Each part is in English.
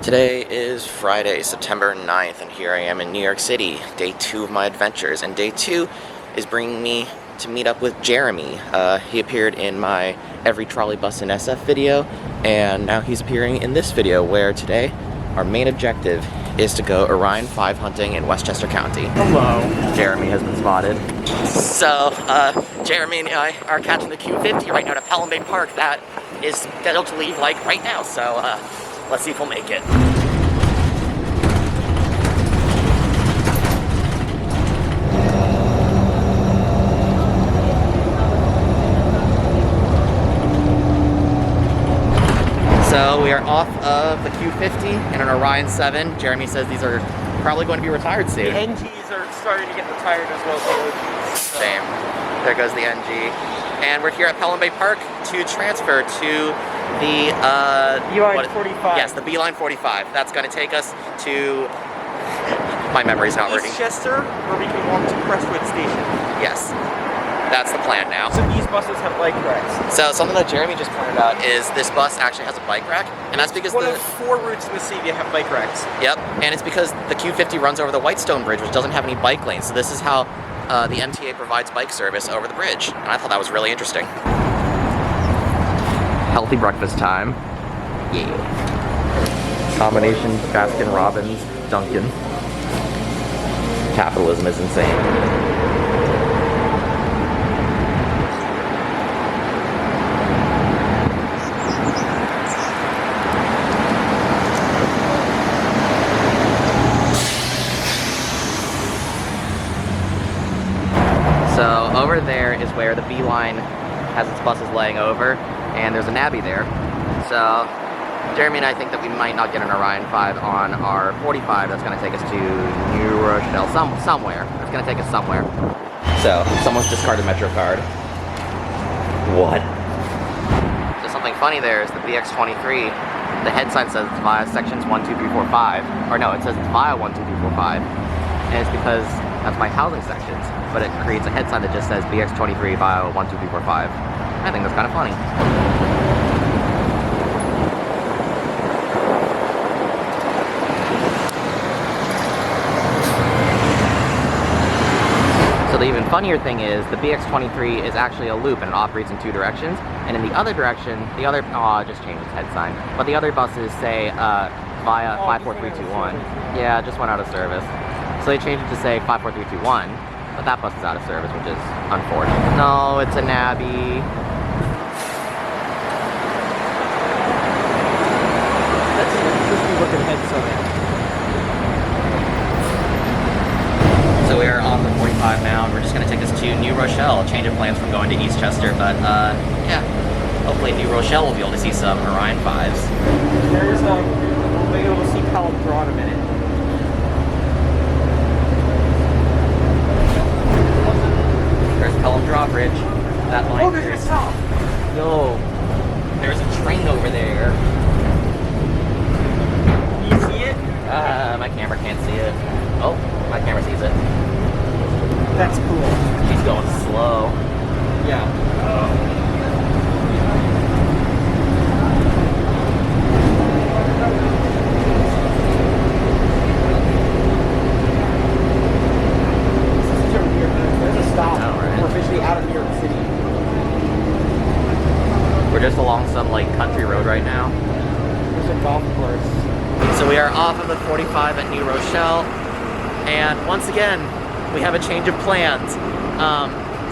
Today is Friday, September 9th, and here I am in New York City, day 2 of my adventures, and day 2 is bringing me to meet up with Jeremy. He appeared in my Every Trolley Bus in SF video, and now he's appearing in this video, where today our main objective is to go Orion 5 hunting in Westchester County. Hello. Jeremy has been spotted. So, Jeremy and I are catching the Q50 right now to Pelham Bay Park. That is scheduled to leave, like, right now, so, let's see if we'll make it. So we are off of the Q50 in an Orion 7. Jeremy says these are probably going to be retired soon. The NGs are starting to get retired as well as the OGs. So. Same. There goes the NG. And we're here at Pelham Bay Park to transfer to the Beeline 45. Yes, the Beeline 45. That's going to take us to. My memory's not working. Eastchester, where we can walk to Crestwood Station. Yes, that's the plan now. So these buses have bike racks. So something that Jeremy just pointed out is this bus actually has a bike rack, and that's because One of 4 routes in the city that have bike racks. Yep, and it's because the Q50 runs over the Gladstone bridge, which doesn't have any bike lanes. So this is how the MTA provides bike service over the bridge, and I thought that was really interesting. Healthy breakfast time. Yeah. Combination Baskin Robbins, Dunkin'. Capitalism is insane. So over there is where the Beeline has its buses laying over, and there's a nabby there. So Jeremy and I think that we might not get an Orion 5 on our 45. That's going to take us to New Rochelle, somewhere. It's going to take us somewhere. So someone's discarded Metro card. What? So something funny there is the BX23. The head sign says it's via sections 1, 2, 3, 4, 5. Or no, it says it's via 1, 2, 3, 4, 5. And it's because that's my housing sections, but it creates a head sign that just says BX23 via 1, 2, 3, 4, 5. I think that's kind of funny. So the even funnier thing is the BX23 is actually a loop and it operates in 2 directions, and in the other direction, just changed its head sign, but the other buses say via 54321. Yeah, it just went out of service. So they changed it to say 54321, but that bus is out of service, which is unfortunate. No, it's a nabby. That's an interesting looking head sign. So we are off the 45 now, and we're just going to take us to New Rochelle. Change of plans from going to Eastchester, but yeah, hopefully New Rochelle will be able to see some Orion 5s. There's we'll be able to see Pelham Draw in a minute. There's Pelham Drawbridge. That line. Oh, there's a top. No, there's a train over there. You see it? My camera can't see it. Oh, my camera sees it. That's cool. She's going slow. Yeah. Out of New York City. We're just along some like country road right now. There's a golf course. So we are off of the 45 at New Rochelle, and once again we have a change of plans.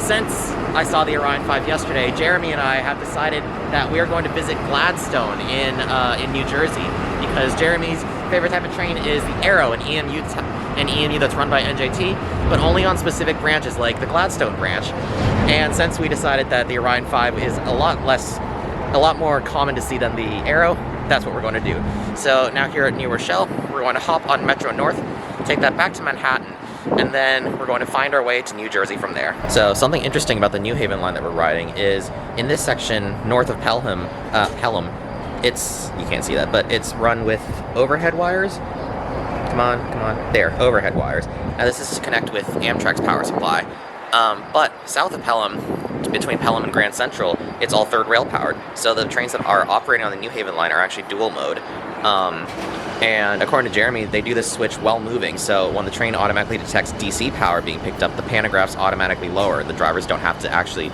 Since I saw the Orion 5 yesterday, Jeremy and I have decided that we are going to visit Gladstone in New Jersey, because Jeremy's favorite type of train is the Arrow, an EMU that's run by NJT, but only on specific branches like the Gladstone branch. And since we decided that the Orion 5 is a lot more common to see than the Arrow, that's what we're going to do. So now here at New Rochelle, we're going to hop on Metro North, take that back to Manhattan, and then we're going to find our way to New Jersey from there. So something interesting about the New Haven line that we're riding is in this section north of Pelham, you can't see that, but it's run with overhead wires. Come on, there, overhead wires. Now this is to connect with Amtrak's power supply. But south of Pelham, between Pelham and Grand Central, it's all third rail powered. So the trains that are operating on the New Haven line are actually dual mode. And according to Jeremy, they do this switch while moving, so when the train automatically detects DC power being picked up, the pantographs automatically lower. The drivers don't have to actually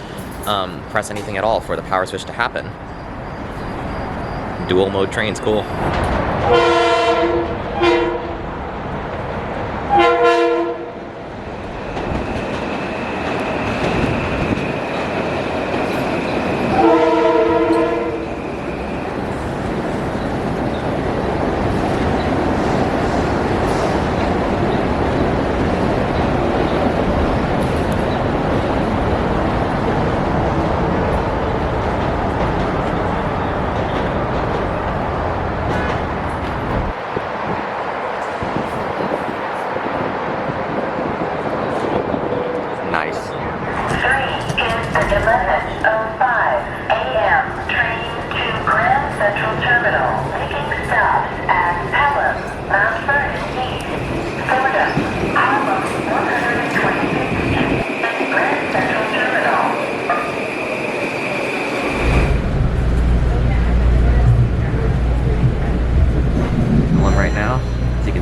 press anything at all for the power switch to happen. Dual mode train's cool.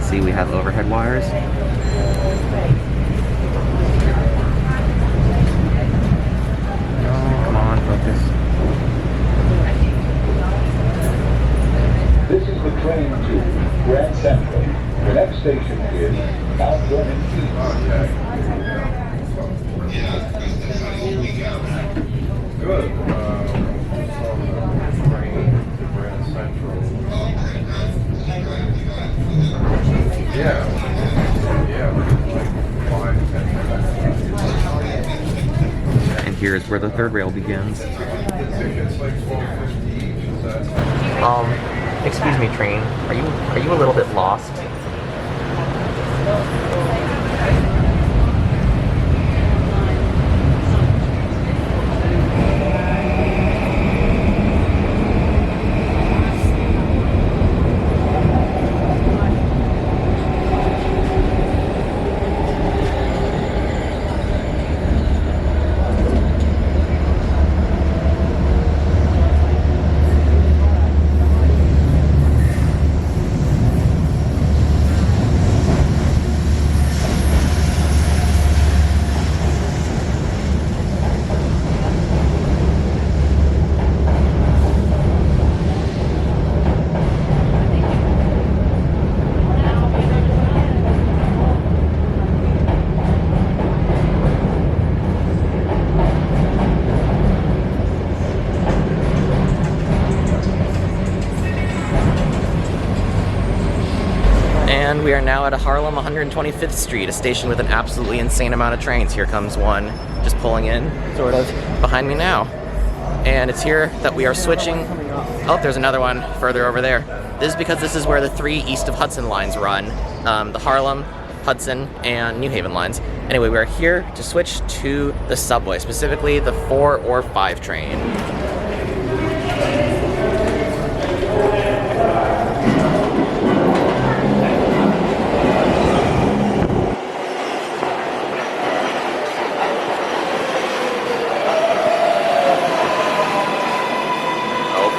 We have overhead wires. Oh, come on, focus. This is the train to Grand Central. The next station is Mount Vernon East. Good. Train to Grand Central. Yeah, like 5-10 minutes. And here is where the third rail begins. It's like 12.50 each. Is that? Excuse me, train. Are you a little bit lost? And we are now at a Harlem 125th Street, a station with an absolutely insane amount of trains. Here comes one just pulling in, sort of, behind me now. And it's here that we are switching. Oh, there's another one further over there. This is because this is where the 3 east of Hudson lines run. The Harlem, Hudson, and New Haven lines. Anyway, we are here to switch to the subway, specifically the 4 or 5 train.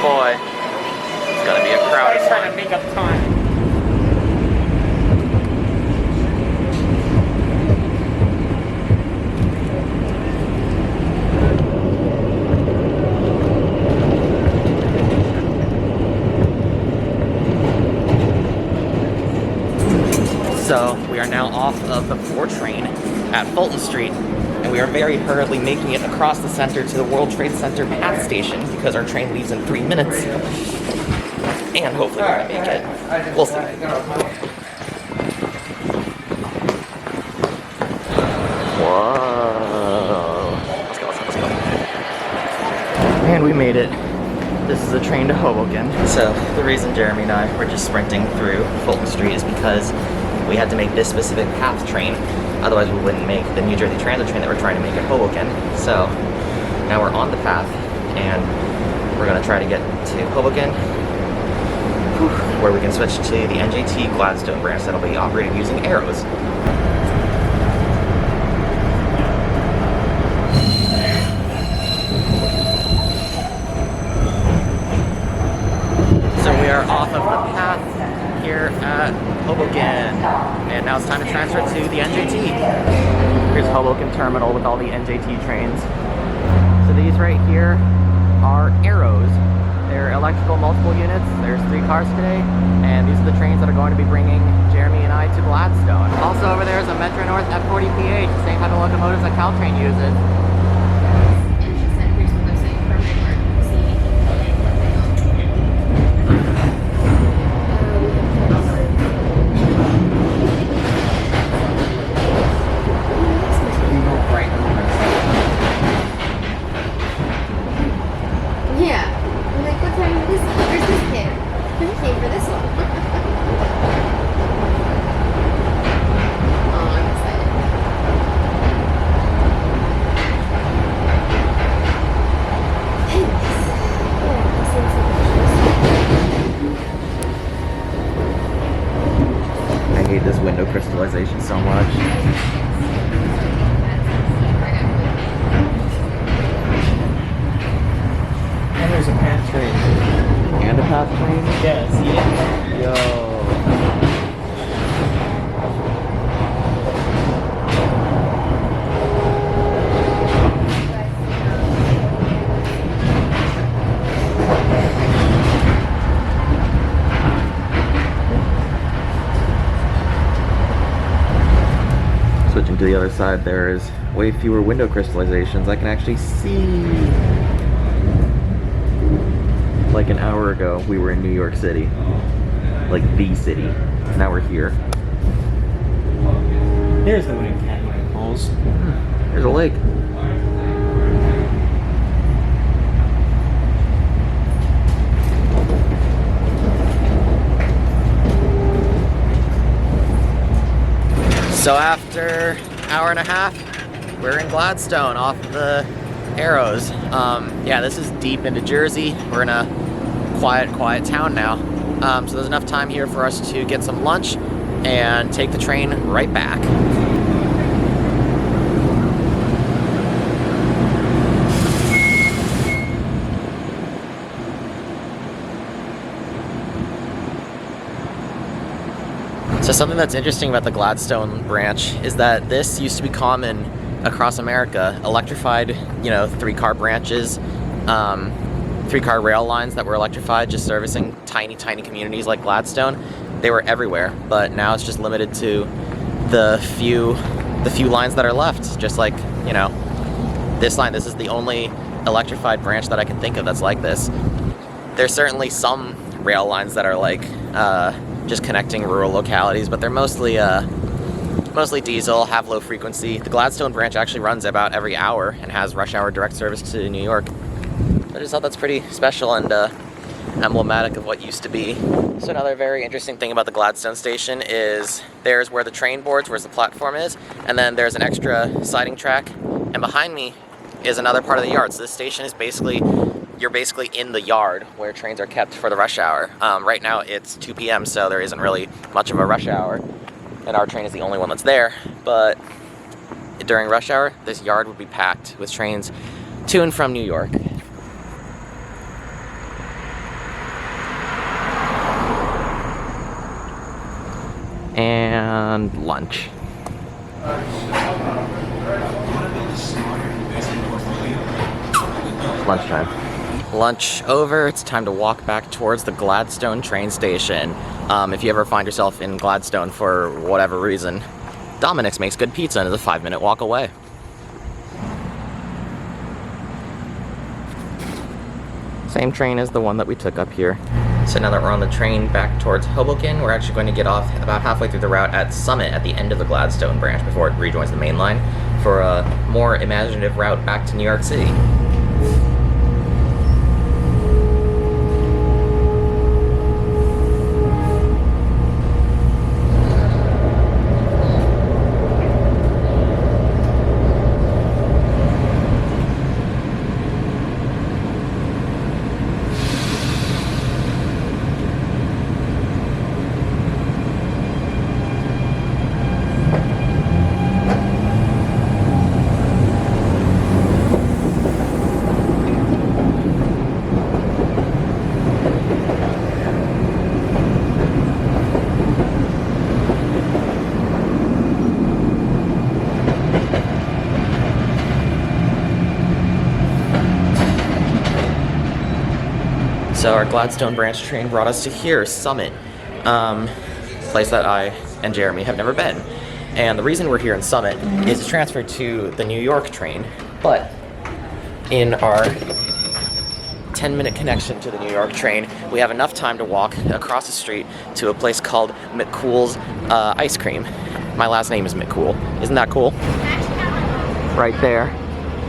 Boy, it's gonna be a crowded one. Trying to make up time. So we are now off of the 4 train at Fulton Street, and we are very hurriedly making it across the center to the World Trade Center PATH station because our train leaves in 3 minutes. And hopefully we're gonna make it. We'll see. Whoa. Let's go. And we made it. This is a train to Hoboken. So the reason Jeremy and I were just sprinting through Fulton Street is because we had to make this specific PATH train. Otherwise we wouldn't make the New Jersey Transit train that we're trying to make at Hoboken. So now we're on the PATH and we're gonna try to get to Hoboken, where we can switch to the NJT Gladstone branch that'll be operated using arrows. So we are off of the PATH here at Hoboken. And now it's time to transfer to the NJT. Here's Hoboken Terminal with all the NJT trains. So these right here are Arrows. They're electrical multiple units. There's 3 cars today, and these are the trains that are going to be bringing Jeremy and I to Gladstone. Also over there is a Metro North F40PH, the same type of locomotives that Caltrain uses. And she said, here's the website for my work. See? Yeah. I'm like, what time is this? Where's this kid? Who came for this one? Oh, I'm excited. I hate this window crystallization so much. And there's a path train. And a path train? Yeah, see it? Yo. Switching to the other side, there is way fewer window crystallizations. I can actually see. Like an hour ago, we were in New York City. Like the city. Now we're here. There's the Winning Catamaran Falls. There's a lake. So after an hour and a half, we're in Gladstone off the Arrows. Yeah, this is deep into Jersey. We're in a quiet town now. So there's enough time here for us to get some lunch and take the train right back. So something that's interesting about the Gladstone branch is that this used to be common across America. Electrified, 3-car branches, 3-car rail lines that were electrified, just servicing tiny communities like Gladstone. They were everywhere, but now it's just limited to the few lines that are left. Just like, this line. This is the only electrified branch that I can think of that's like this. There's certainly some rail lines that are like just connecting rural localities, but they're mostly diesel, have low frequency. The Gladstone branch actually runs about every hour and has rush hour direct service to New York. I just thought that's pretty special and emblematic of what used to be. So another very interesting thing about the Gladstone station is there's where the train boards, where the platform is, and then there's an extra siding track, and behind me is another part of the yard. So this station is you're basically in the yard where trains are kept for the rush hour. Right now it's 2 p.m. so there isn't really much of a rush hour, and our train is the only one that's there. But during rush hour, this yard would be packed with trains to and from New York. And lunch. Lunchtime. Lunch over, it's time to walk back towards the Gladstone train station. If you ever find yourself in Gladstone for whatever reason, Dominic's makes good pizza and is a 5-minute walk away. Same train as the one that we took up here. So now that we're on the train back towards Hoboken, we're actually going to get off about halfway through the route at Summit at the end of the Gladstone branch before it rejoins the main line for a more imaginative route back to New York City. So our Gladstone branch train brought us to here, Summit, place that I and Jeremy have never been. And the reason we're here in Summit is to transfer to the New York train, but in our 10-minute connection to the New York train, we have enough time to walk across the street to a place called McCool's Ice Cream. My last name is McCool. Isn't that cool? Right there.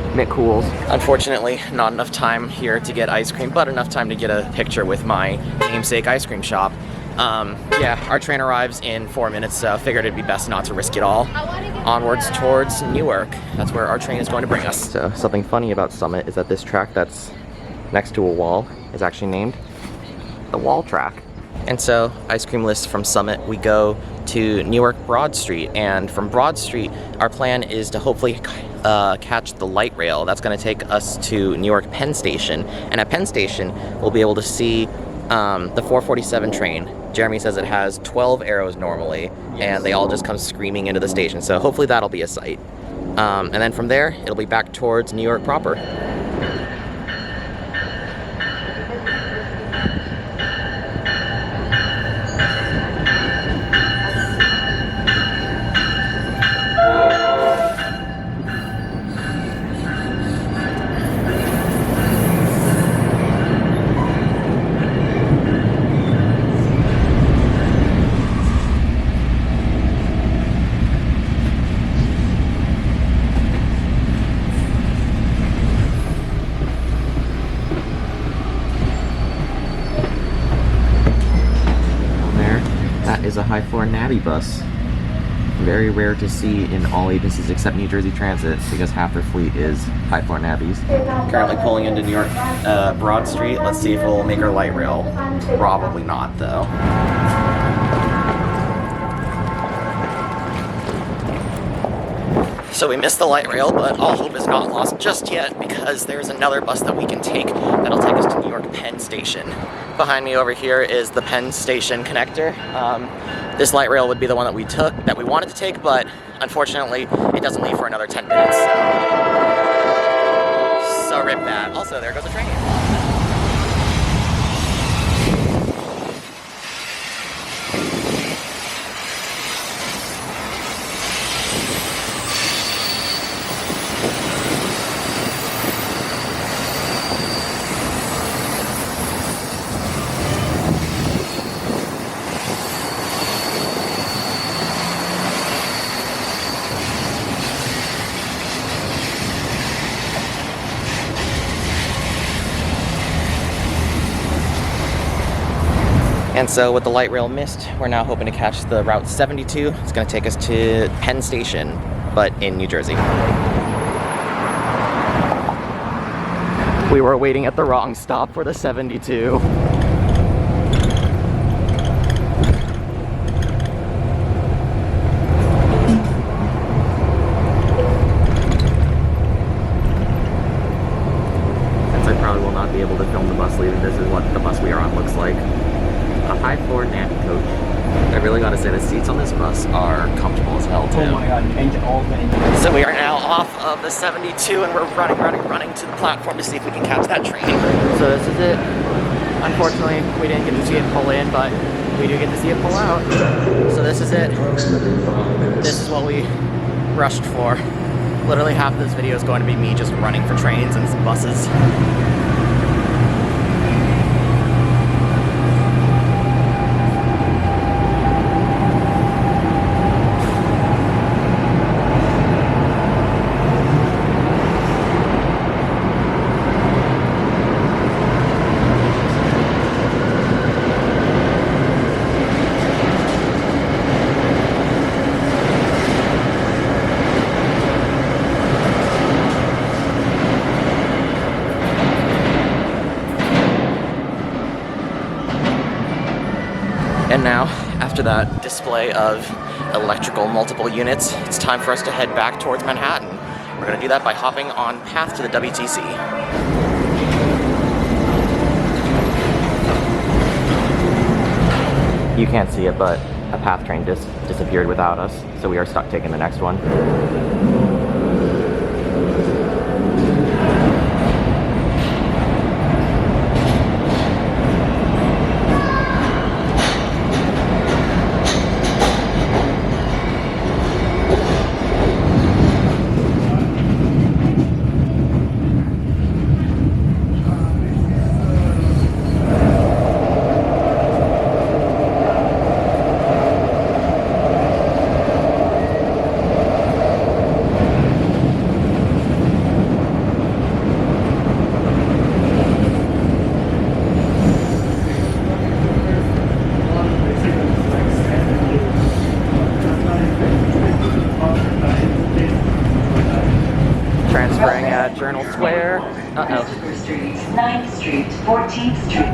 McCool's. Unfortunately, not enough time here to get ice cream, but enough time to get a picture with my namesake ice cream shop. Yeah, our train arrives in 4 minutes, so figured it'd be best not to risk it all. Onwards towards Newark. That's where our train is going to bring us. So, something funny about Summit is that this track that's next to a wall is actually named the Wall Track. And so, ice cream list from Summit, we go to Newark Broad Street, and from Broad Street, our plan is to hopefully catch the light rail. That's going to take us to Newark Penn Station, and at Penn Station, we'll be able to see the 447 train. Jeremy says it has 12 arrows normally, and they all just come screaming into the station, so hopefully that'll be a sight. And then from there, it'll be back towards New York proper. Is a high floor navvy bus. Very rare to see in all agencies except New Jersey Transit because half their fleet is high floor navvies. Currently pulling into New York Broad Street. Let's see if we'll make our light rail. Probably not though. So we missed the light rail, but all hope is not lost just yet because there's another bus that we can take that'll take us to New York Penn Station. Behind me over here is the Penn Station connector. This light rail would be the one that we wanted to take, but unfortunately it doesn't leave for another 10 minutes. So rip that. Also, there goes the train. And so with the light rail missed, we're now hoping to catch the Route 72. It's going to take us to Penn Station, but in New Jersey. We were waiting at the wrong stop for the 72. Since I probably will not be able to film the bus leaving, this is what the bus we are on looks like. A high floor navvy coach. I really gotta say the seats on this bus are comfortable as hell too. Oh my god, change all the So we are now off of the 72 and we're running to the platform to see if we can catch that train. So this is it. Unfortunately, we didn't get to see it pull in, but we do get to see it pull out. So this is it. This is what we rushed for. Literally half of this video is going to be me just running for trains and some buses. And now, after that display of electrical multiple units, it's time for us to head back towards Manhattan. We're going to do that by hopping on path to the WTC. You can't see it, but a path train disappeared without us, so we are stuck taking the next one. National Square. Uh-oh. Christopher Street, 9th Street, 14th Street.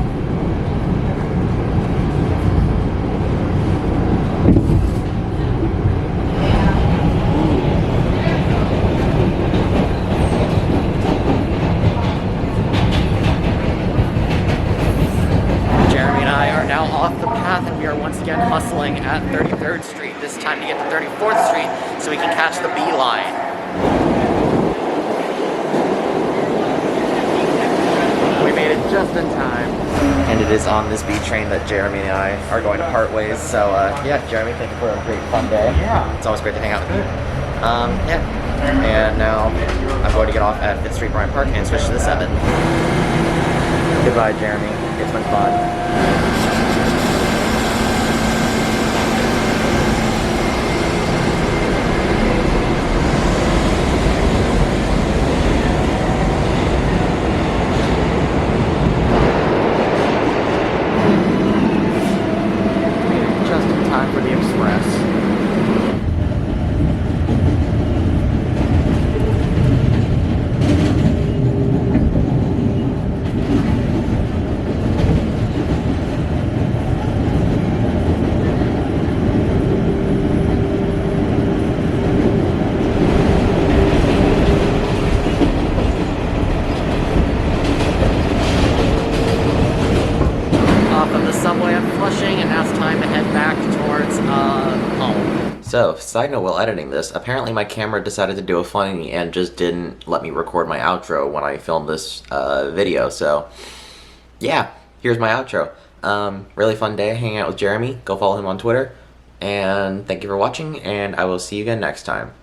Jeremy and I are now off the path, and we are once again hustling at 33rd Street, this time to get to 34th Street so we can catch the B line. We made it just in time. And it is on this B train that Jeremy and I are going to part ways. So yeah, Jeremy, thank you for a great fun day. Yeah. It's always great to hang out with you. Yeah. And now I'm going to get off at 5th Street Bryant Park and switch to the 7th. Goodbye, Jeremy. It's been fun. Just in time for the express. And now it's time to head back towards home. So, side note while editing this, apparently my camera decided to do a funny and just didn't let me record my outro when I filmed this video. So, yeah, here's my outro. Really fun day hanging out with Jeremy. Go follow him on Twitter. And thank you for watching, and I will see you again next time.